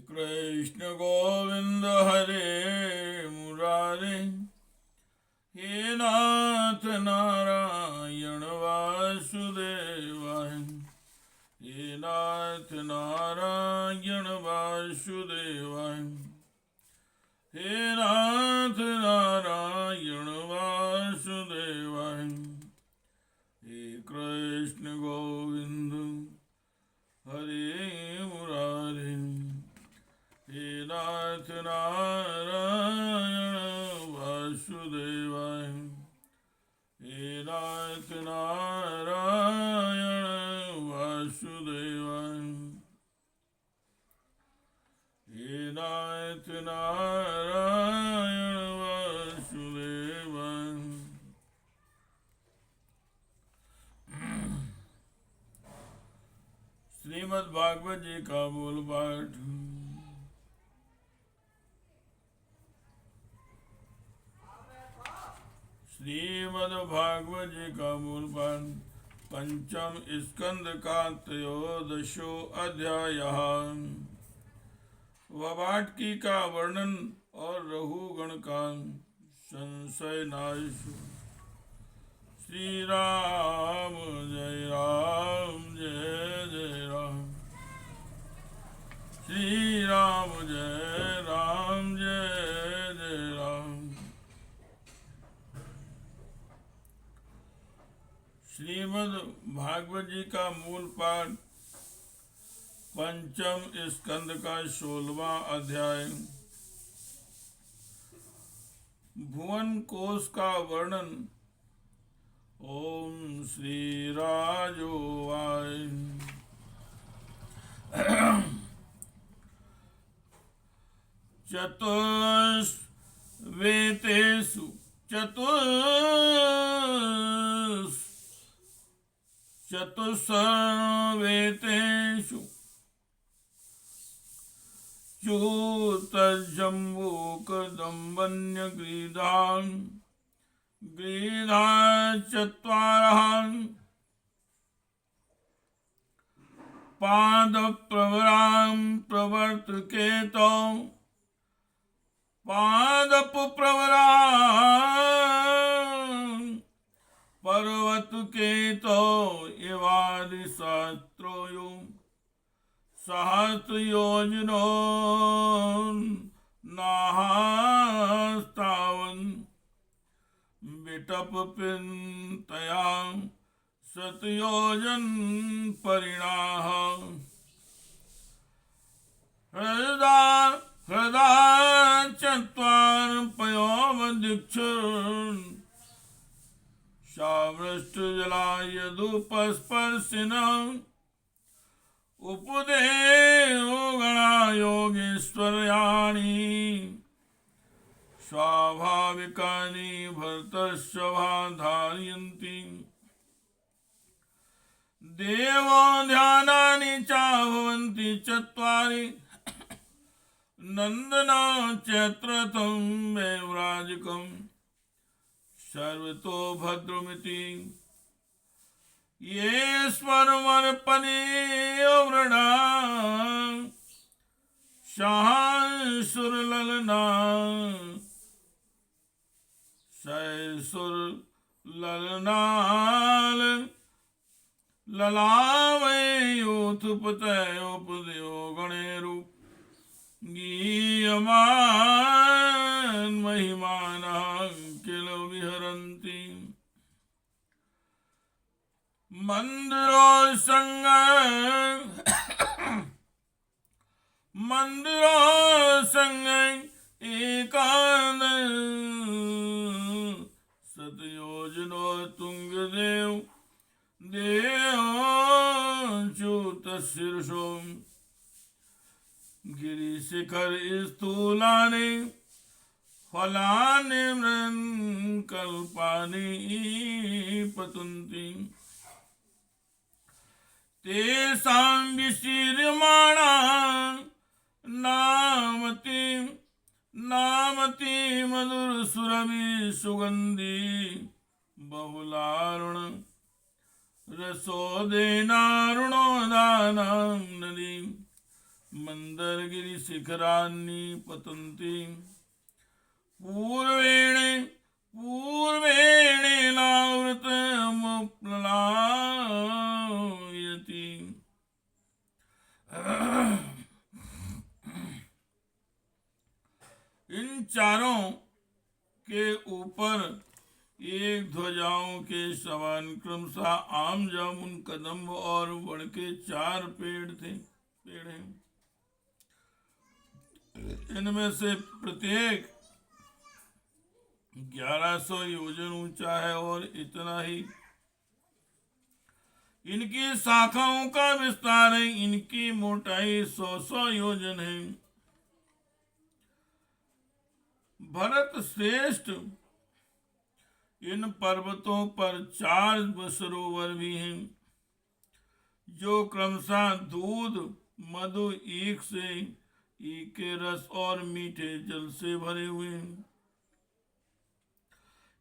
कृष्ण गोविंद हरे मुरारे, हे नाथ नारायण वासुदेवाय, हे नाथ नारायण वासुदेवाय, हे नाथ नारायण वासुदेवाय, हे कृष्ण गोविंद हरे मुरारे, हे नाथ नारायण वासुदेवाय, हे नाथ नारायण वासुदेवाय, हे नाथ नारायण वासुदेवाय। श्रीमद् भागवत जी का मूल पाठ। श्रीमद् भागवत जी का मूल पाठ पंचम स्कंद का त्रयोदशो अध्याय। वाटकी का वर्णन और रहुगण का संशय नाश। श्री राम जय राम जय जय राम, श्री राम जय राम जय जय राम। श्रीमद् भागवत जी का मूल पाठ पंचम स्कंद का 16वां अध्याय। भुवन कोश का वर्णन। ओम श्री राजोवाय। चतुर्वेतेषु चतुस्वेतेषु च्यूतजम्बूकदम्बन्यगृहान् चत्वारः पादप्रवरां प्रवर्तकेतौ पादप्रवरां पर्वतकेतौ इवादिशास्त्रोयो सहस्रयोजनो नाहस्तावन् विटपपिन्तया शतयोजन परिणाः। हृदा चत्वारपयोमदीक्षन् शावृष्टजला यदुपस्पर्शिनः उपदेयो गणा योगेश्वर्याणि स्वाभाविकानि भरतर्षभा धारयन्ति। देवो ध्यानानि च भवन्ति चत्वारि नन्दना चैत्रथं वैव्राजकं सर्वतो भद्रमिति। ये स्मरमर्पणे वृणा शाहसुरललना सैसुरललनाल ललावयोथुपतयोपदयो गणेरु गीयमान महिमानः किल विहरन्ति। मंदिरो संग एकान सतयोजनो तुंगदेव देवच्युतशीर्षो गिरिशिखर स्थूलानि फलानि मृन्कल्पानि पतन्ति। तेषां विशीर्यमाणा नामति मधुरसुरभि सुगन्धि बहुलारुण रसोदेनारुणोदानां नदी मंदरगिरिशिखराणि पतन्ति पूर्वेणेनावृतमुपप्ललायति। इन चारों के ऊपर एक ध्वजाओं के समान क्रमशः आम, जामुन, कदम्ब और वड़ के 4 पेड़ हैं। इनमें से प्रत्येक 1100 योजन ऊंचा है और इतना ही इनकी शाखाओं का विस्तार है। इनकी मोटाई 100 योजन है। भरत श्रेष्ठ, इन पर्वतों पर 4 सरोवर भी हैं जो क्रमशः दूध, मधु, ईख के रस और मीठे जल से भरे हुए हैं।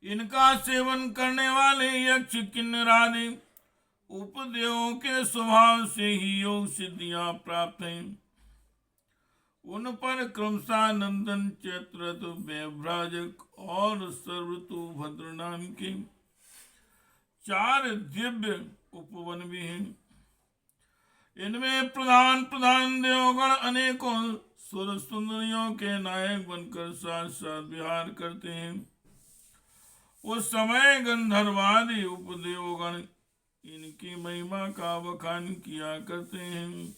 इनका सेवन करने वाले यक्ष, किन्नर आदि उपदेवों के स्वभाव से ही योग सिद्धियां प्राप्त हैं। उन पर क्रमशः नंदन, चैत्ररथ, वैभ्राजक और सर्वतोभद्र नाम के 4 दिव्य उपवन भी हैं। इनमें प्रधान देवगण अनेकों सुर सुंदरियों के नायक बनकर साथ साथ विहार करते हैं। उस समय गंधर्वादि उपदेवगण इनकी महिमा का बखान किया करते हैं।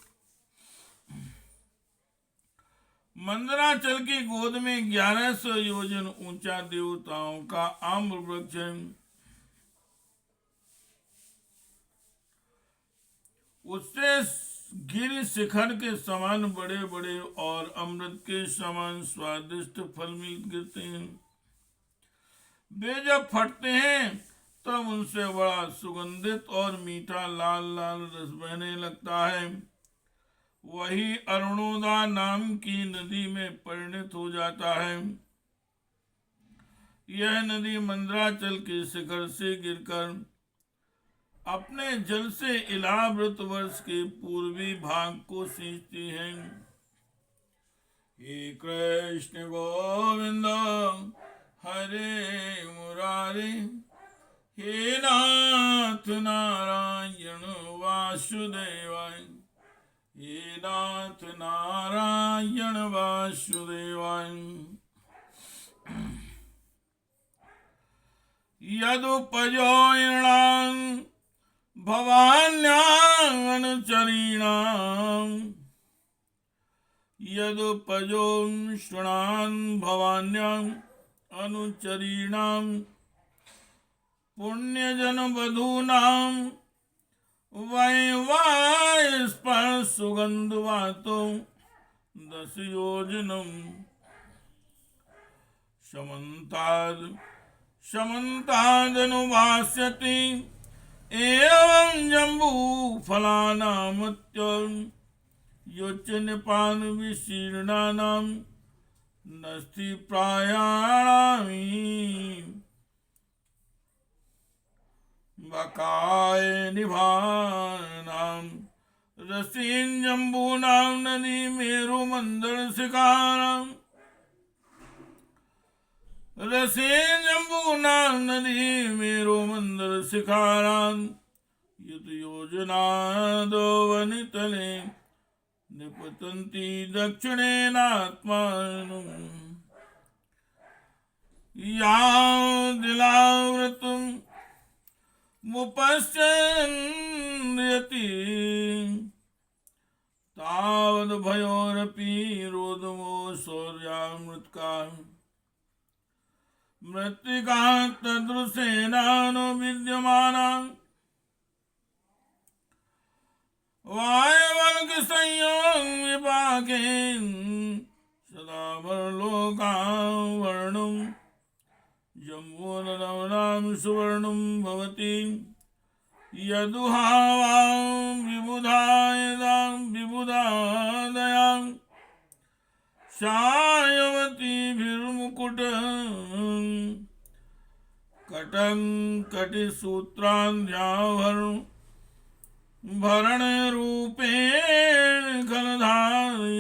मंदराचल की गोद में 1100 योजन ऊंचा देवताओं का आम्र वृक्ष है। उससे गिरि शिखर के समान बड़े बड़े और अमृत के समान स्वादिष्ट फल गिरते हैं। वे जब फटते हैं तब उनसे बड़ा सुगंधित और मीठा लाल लाल रस बहने लगता है। वही अरुणोदा नाम की नदी में परिणत हो जाता है। यह नदी मंदराचल के शिखर से गिरकर अपने जल से इलाव्रत वर्ष के पूर्वी भाग को सींचती है। हे कृष्ण गोविंद हरे मुरारे, हे नाथ नारायण वासुदेवाय, हे नाथ नारायण वासुदेवाय। यदुपजो नृणां भवान्यां अनुचरीणां, यदुपजो नृणां भवान्यां अनुचरीणां, पुण्यजन वधूनां वैवाहिक सुगंधवातो 10 योजनम् समन्तादनुभास्यति। एवं जम्बू फलानामत्यं योच्च निपान विशीर्णानां नस्ति प्रायाणामि। बकाय निभानां रसीन जम्बूनां नदी मेरु मंदर शिखानां, रसेन जम्बूनां नदी मेरो मंदर शिखारां। युत योजनादो वनितले निपतन्ति दक्षिणेनात्मानं। यां दिलावृतं मुपश्यन्यति तावद्भयोरपि रोदमो शौर्यामृतका। मृत्तिका तदृशेनानो विद्यमानां वायवल्क संयोग विपाकेन सदा वरलोकां वर्णं। जम्बूनरवनां सुवर्णं भवति यदुहावां विबुधादयां सायवतीभिर्मुकुट कटं कटिसूत्रान्ध्याभरण भरण रूपेण खलधारयति।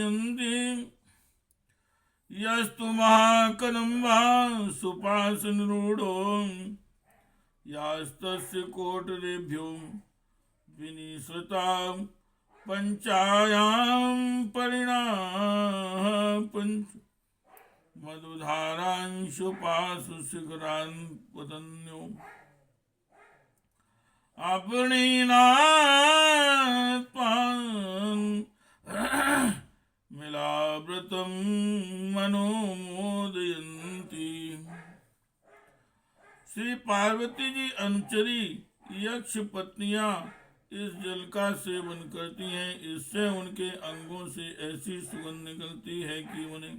यस्तु महाकदम्बा सुपासनरूढो यास्तस्य कोटरेभ्यो विनिसृता पंचायां परिणाम पंच मधुधारांशु पाशु शिखरान् पतन्यो अपनीनात्मान मिलाव्रतं मनोमोदयन्ति। श्री पार्वती जी अनुचरी यक्ष पत्नियां इस जल का सेवन करती हैं। इससे उनके अंगों से ऐसी सुगंध निकलती है कि उन्हें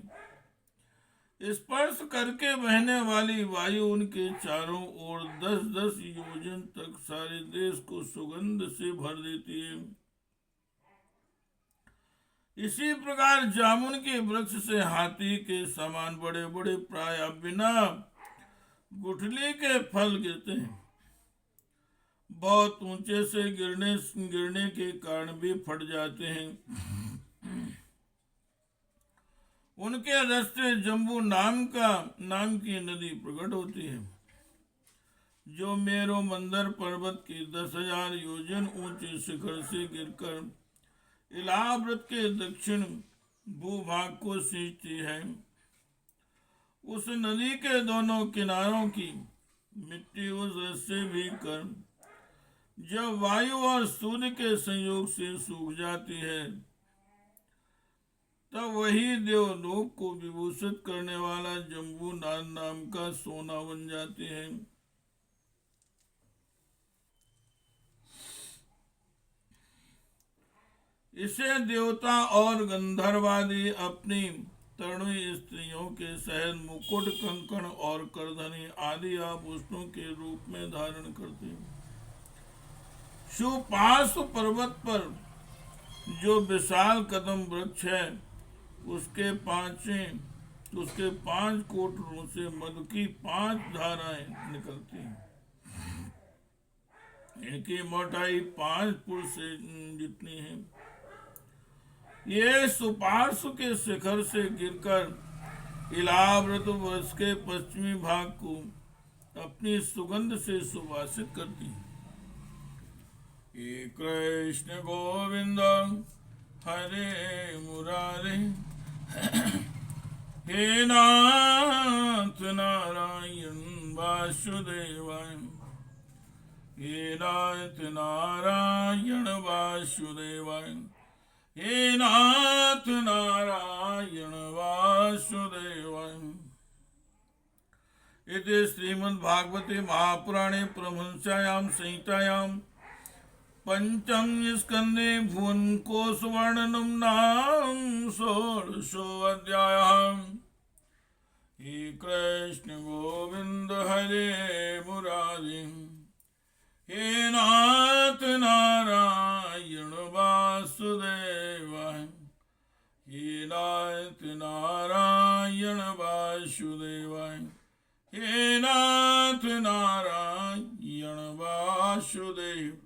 स्पर्श करके बहने वाली वायु उनके चारों ओर 10-10 योजन तक सारे देश को सुगंध से भर देती है। इसी प्रकार जामुन के वृक्ष से हाथी के समान बड़े बड़े प्राय बिना गुठली के फल गिरते हैं। बहुत ऊंचे से गिरने के कारण भी फट जाते हैं। उनके रस से जम्बू नाम की नदी प्रकट होती है, जो मेरो मंदर पर्वत के 10,000 योजन ऊंचे शिखर से गिरकर इलाहाबाद के दक्षिण भूभाग को सींचती है। उस नदी के दोनों किनारों की मिट्टी उस रस से भीगकर जब वायु और सूर्य के संयोग से सूख जाती है, तब वही देवलोक को विभूषित करने वाला जम्बू नाम का सोना बन जाती है। इसे देवता और गंधर्वादी अपनी तरुणी स्त्रियों के सहज मुकुट, कंकण और करधनी आदि आभूषणों के रूप में धारण करते हैं। सुपार्श्व पर्वत पर जो विशाल कदम वृक्ष है, उसके 5 कोटरों से मधु की 5 धाराएं निकलती हैं। इनकी मोटाई 5 पुर से जितनी है। ये सुपार्श्व के शिखर से गिरकर इलाहाबाद वर्ष के पश्चिमी भाग को अपनी सुगंध से सुवासित करती है। हे कृष्ण गोविंद हरे मुरारे, हे नाथ नारायण वासुदेवाय, हे नाथ नारायण वासुदेवाय, हे नाथ नारायण वासुदेवाय। इति श्रीमद्भागवते महापुराणे परमहंस्यां संहितायां पंचम स्कंदे भुवन कोश वर्णनम नाम षोडशोऽध्यायः। हे कृष्ण गोविंद हरे मुरारे, हे नाथ नारायण वासुदेवाय, हे नाथ नारायण वासुदेवाय, हे नाथ नारायण वासुदेव।